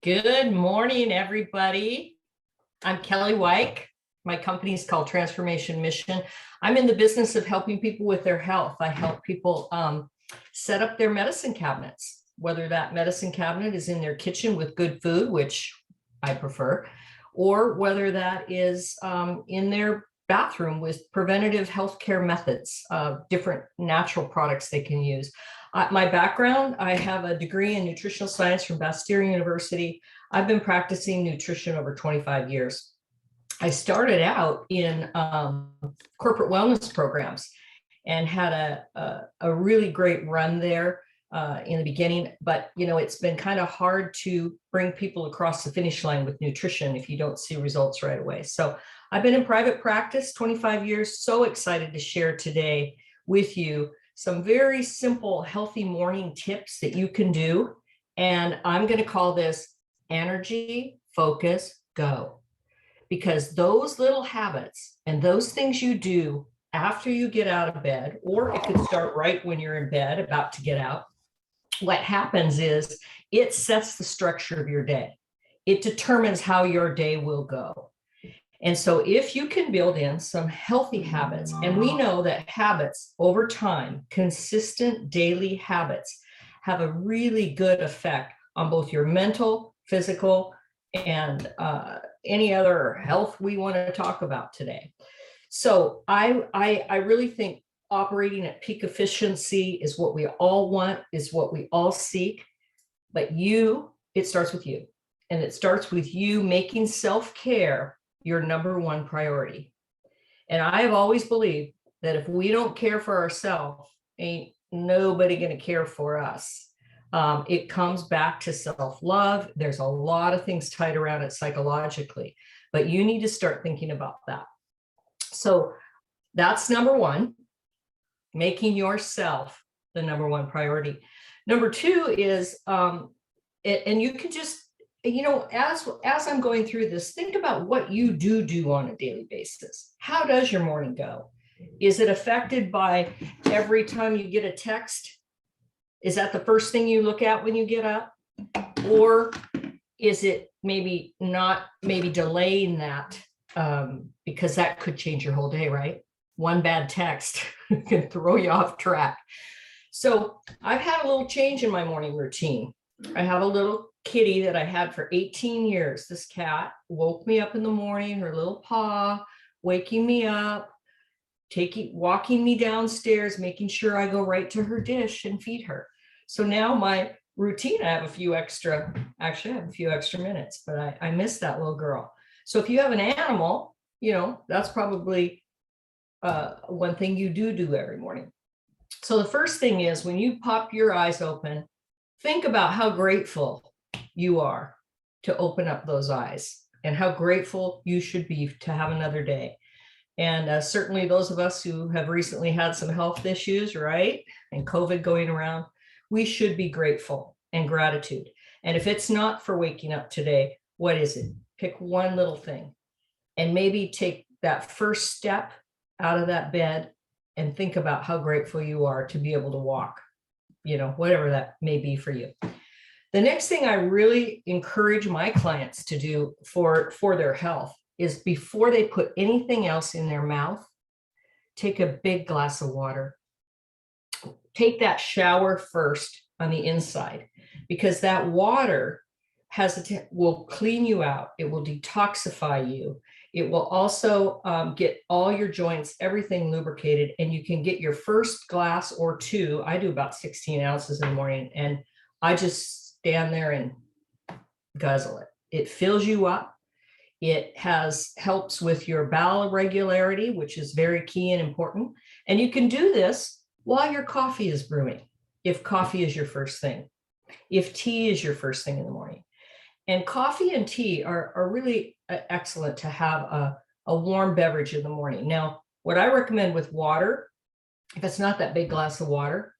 Good morning, everybody. I'm Kelli Wike. My company is called Transformation Mission. I'm in the business of helping people with their health. I help people set up their medicine cabinets, whether that medicine cabinet is in their kitchen with good food, which I prefer, or whether that is in their bathroom with preventative healthcare methods, different natural products they can use. My background, I have a degree in nutritional science from Bastyr University. I've been practicing nutrition over 25 years. I started out in corporate wellness programs and had a really great run there in the beginning. But, you know, it's been kind of hard to bring people across the finish line with nutrition if you don't see results right away. So I've been in private practice 25 years. So excited to share today with you some very simple, healthy morning tips that you can do. And I'm going to call this energy, focus, go. Because those little habits and those things you do after you get out of bed, or it could start right when you're in bed about to get out, what happens is it sets the structure of your day. It determines how your day will go. And so if you can build in some healthy habits, and we know that habits over time, consistent daily habits, have a really good effect on both your mental, physical, and any other health we want to talk about today. So I really think operating at peak efficiency is what we all want, is what we all seek. But it starts with you. And it starts with you making self-care your number one priority. And I have always believed that if we don't care for ourselves, ain't nobody going to care for us. It comes back to self-love. There's a lot of things tied around it psychologically, but you need to start thinking about that. So that's number one, making yourself the number one priority. Number two is, and you can just, you know, as I'm going through this, think about what you do on a daily basis. How does your morning go? Is it affected by every time you get a text? Is that the first thing you look at when you get up? Or is it maybe delaying that because that could change your whole day, right? One bad text can throw you off track. So I've had a little change in my morning routine. I have a little kitty that I had for 18 years. This cat woke me up in the morning, her little paw, waking me up, walking me downstairs, making sure I go right to her dish and feed her. So now my routine, I have a few extra minutes, but I miss that little girl. So if you have an animal, you know, that's probably one thing you do every morning. So the first thing is when you pop your eyes open, think about how grateful you are to open up those eyes and how grateful you should be to have another day. And certainly those of us who have recently had some health issues, right? And COVID going around, we should be grateful and gratitude. And if it's not for waking up today, what is it? Pick one little thing and maybe take that first step out of that bed and think about how grateful you are to be able to walk, you know, whatever that may be for you. The next thing I really encourage my clients to do for their health is before they put anything else in their mouth, take a big glass of water. Take that shower first on the inside, because that water will clean you out. It will detoxify you. It will also get all your joints, everything lubricated, and you can get your first glass or two. I do about 16 ounces in the morning, and I just stand there and guzzle it. It fills you up. It helps with your bowel regularity, which is very key and important. And you can do this while your coffee is brewing, if coffee is your first thing, if tea is your first thing in the morning. And coffee and tea are really excellent to have a warm beverage in the morning. Now, what I recommend with water, if it's not that big glass of water,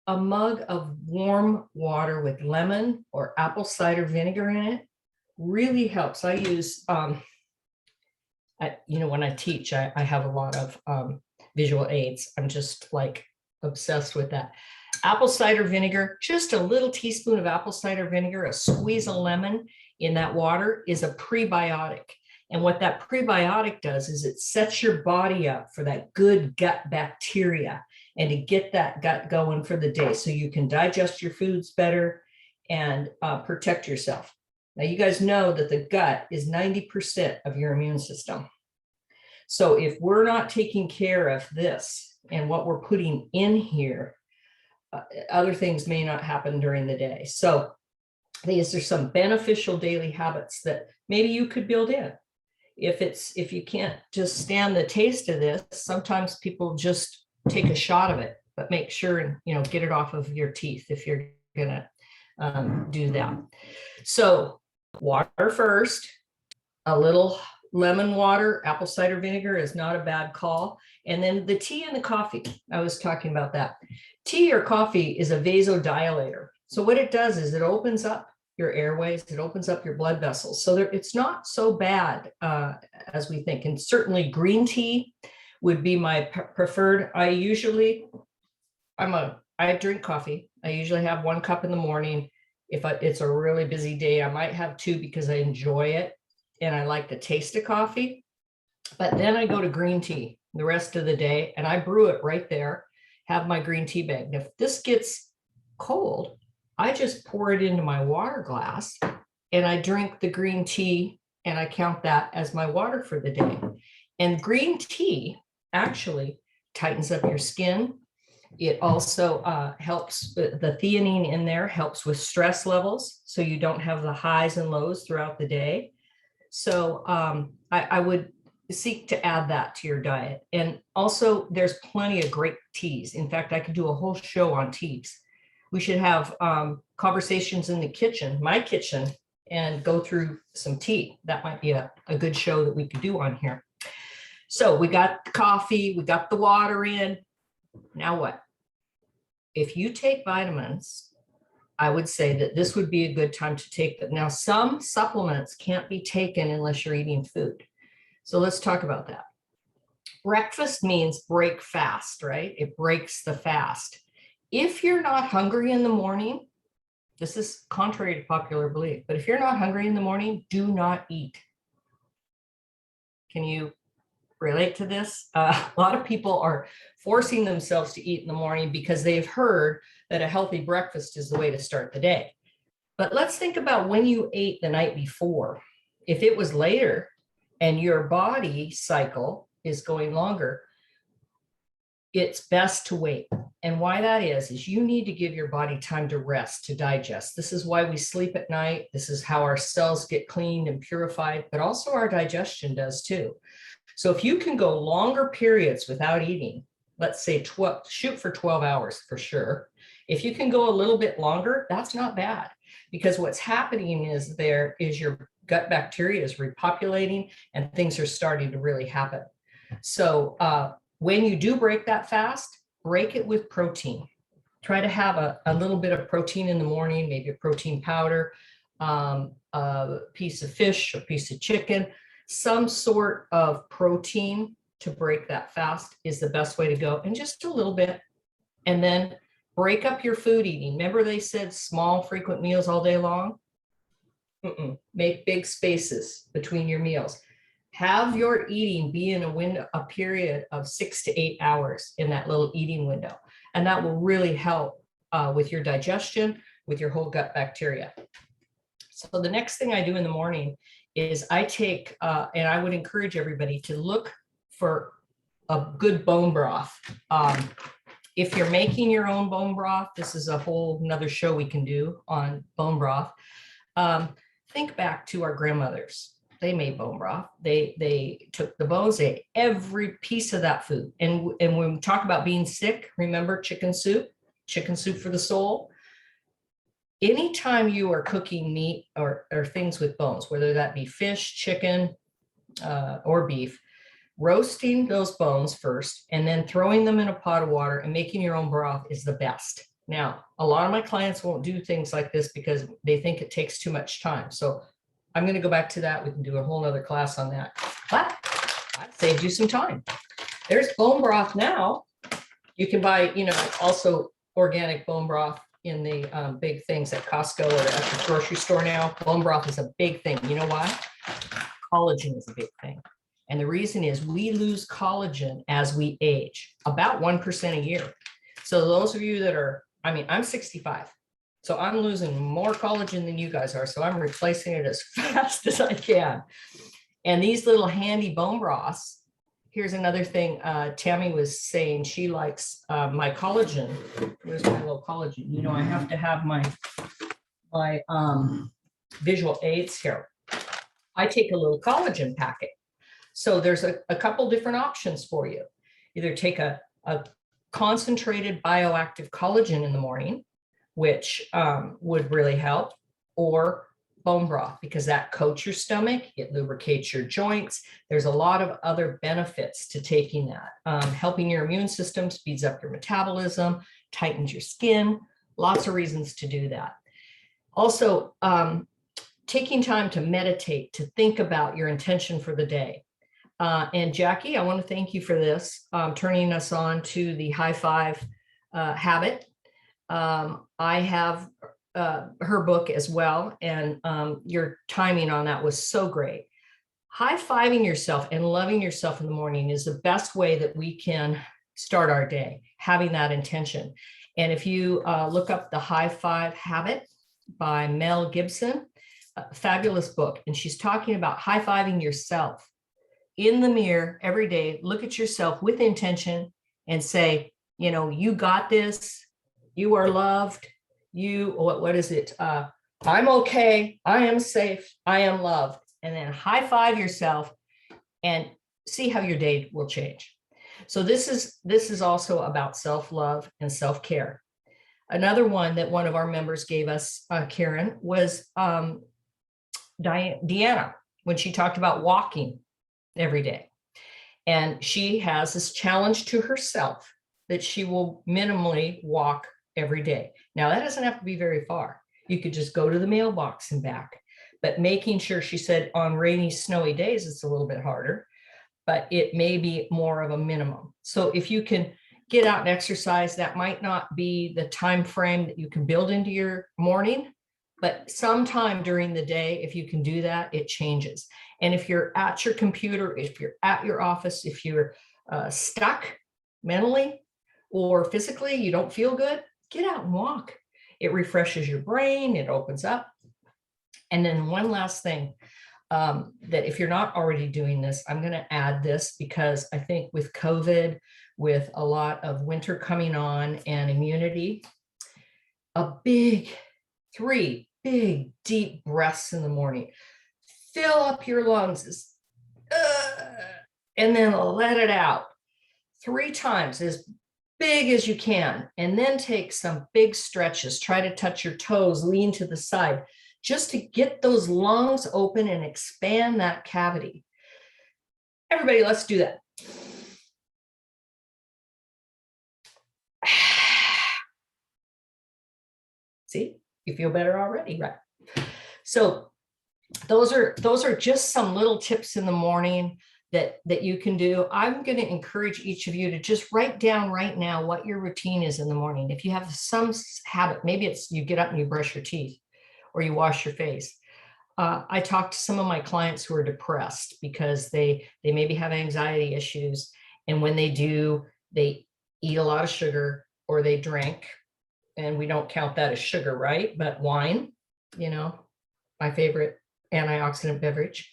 a mug of warm water with lemon or apple cider vinegar in it really helps. I use, when I teach, I have a lot of visual aids. I'm just like obsessed with that. Apple cider vinegar, just a little teaspoon of apple cider vinegar, a squeeze of lemon in that water is a prebiotic. And what that prebiotic does is it sets your body up for that good gut bacteria and to get that gut going for the day so you can digest your foods better and protect yourself. Now, you guys know that the gut is 90% of your immune system. So if we're not taking care of this and what we're putting in here, other things may not happen during the day. So these are some beneficial daily habits that maybe you could build in. If you can't just stand the taste of this, sometimes people just take a shot of it, but make sure and get it off of your teeth if you're gonna do that. So water first, a little lemon water, apple cider vinegar is not a bad call. And then the tea and the coffee, I was talking about that. Tea or coffee is a vasodilator. So what it does is it opens up your airways, it opens up your blood vessels. So it's not so bad as we think. And certainly green tea would be my preferred. I drink coffee. I usually have 1 cup in the morning. If it's a really busy day, I might have 2 because I enjoy it and I like the taste of coffee. But then I go to green tea the rest of the day and I brew it right there, have my green tea bag. And if this gets cold, I just pour it into my water glass and I drink the green tea and I count that as my water for the day. And green tea actually tightens up your skin. It also helps, the theanine in there helps with stress levels, so you don't have the highs and lows throughout the day. So I would seek to add that to your diet. And also there's plenty of great teas. In fact, I could do a whole show on teas. We should have conversations in the kitchen, my kitchen, and go through some tea. That might be a good show that we could do on here. So we got the coffee, we got the water in. Now what? If you take vitamins, I would say that this would be a good time to take them. Now, some supplements can't be taken unless you're eating food. So let's talk about that. Breakfast means break fast, right? It breaks the fast. If you're not hungry in the morning, this is contrary to popular belief, but if you're not hungry in the morning, do not eat. Can you relate to this? A lot of people are forcing themselves to eat in the morning because they've heard that a healthy breakfast is the way to start the day. But let's think about when you ate the night before. If it was later and your body cycle is going longer, it's best to wait. And why that is you need to give your body time to rest, to digest. This is why we sleep at night. This is how our cells get cleaned and purified, but also our digestion does too. So if you can go longer periods without eating, let's say shoot for 12 hours for sure. If you can go a little bit longer, that's not bad, because what's happening is your gut bacteria is repopulating and things are starting to really happen. So when you do break that fast, break it with protein. Try to have a little bit of protein in the morning, maybe a protein powder, a piece of fish, a piece of chicken, some sort of protein to break that fast is the best way to go, and just a little bit. And then break up your food eating. Remember they said small, frequent meals all day long? Make big spaces between your meals. Have your eating be in a period of 6 to 8 hours in that little eating window. And that will really help with your digestion, with your whole gut bacteria. So the next thing I do in the morning is I take, and I would encourage everybody to look for a good bone broth. If you're making your own bone broth, this is a whole nother show we can do on bone broth. Think back to our grandmothers. They made bone broth. They took the bones, they ate every piece of that food. And when we talk about being sick, remember chicken soup for the soul. Anytime you are cooking meat or things with bones, whether that be fish, chicken, or beef, roasting those bones first and then throwing them in a pot of water and making your own broth is the best. Now, a lot of my clients won't do things like this because they think it takes too much time. So I'm going to go back to that. We can do a whole nother class on that. But I saved you some time. There's bone broth now. You can buy, also organic bone broth in the big things at Costco or at the grocery store now. Bone broth is a big thing. You know why? Collagen is a big thing. And the reason is we lose collagen as we age, about 1% a year. So those of you that are, I mean, I'm 65. So I'm losing more collagen than you guys are. So I'm replacing it as fast as I can. And these little handy bone broths, here's another thing. Tammy was saying she likes my collagen. Where's my little collagen? You know, I have to have my visual aids here. I take a little collagen packet. So there's a couple different options for you. Either take a concentrated bioactive collagen in the morning, which would really help, or bone broth, because that coats your stomach, it lubricates your joints. There's a lot of other benefits to taking that. Helping your immune system, speeds up your metabolism, tightens your skin, lots of reasons to do that. Also, taking time to meditate, to think about your intention for the day. And Jackie, I want to thank you for this, turning us on to the high five habit. I have her book as well, and your timing on that was so great. High-fiving yourself and loving yourself in the morning is the best way that we can start our day, having that intention. And if you look up The High Five Habit by Mel Gibson, a fabulous book, and she's talking about high-fiving yourself in the mirror every day. Look at yourself with intention and say, you know, you got this, you are loved, you, what is it? I'm okay, I am safe, I am loved. And then high five yourself and see how your day will change. So this is also about self-love and self-care. Another one that one of our members gave us, Karen, was Deanna, when she talked about walking every day. And she has this challenge to herself that she will minimally walk every day. Now, that doesn't have to be very far. You could just go to the mailbox and back. But making sure, she said, on rainy, snowy days, it's a little bit harder, but it may be more of a minimum. So if you can get out and exercise, that might not be the time frame that you can build into your morning, but sometime during the day, if you can do that, it changes. And if you're at your computer, if you're at your office, if you're stuck mentally or physically, you don't feel good, get out and walk. It refreshes your brain, it opens up. And then one last thing, that if you're not already doing this, I'm going to add this because I think with COVID, with a lot of winter coming on and immunity, three big, deep breaths in the morning. Fill up your lungs and then let it out 3 times, as big as you can. And then take some big stretches. Try to touch your toes, lean to the side, just to get those lungs open and expand that cavity. Everybody, let's do that. See, you feel better already, right? So those are just some little tips in the morning that you can do. I'm going to encourage each of you to just write down right now what your routine is in the morning. If you have some habit, maybe it's you get up and you brush your teeth or you wash your face. I talked to some of my clients who are depressed because they maybe have anxiety issues. And when they do, they eat a lot of sugar or they drink. And we don't count that as sugar, right? But wine, you know, my favorite antioxidant beverage.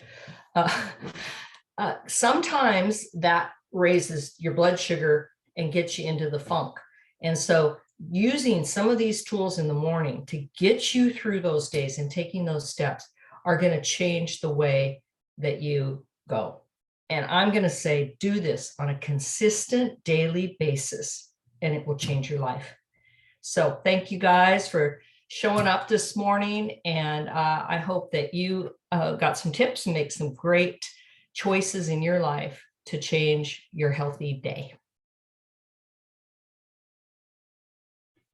Sometimes that raises your blood sugar and gets you into the funk. And so using some of these tools in the morning to get you through those days and taking those steps are going to change the way that you go. And I'm going to say, do this on a consistent daily basis, and it will change your life. So thank you guys for showing up this morning. And I hope that you got some tips and make some great choices in your life to change your healthy day.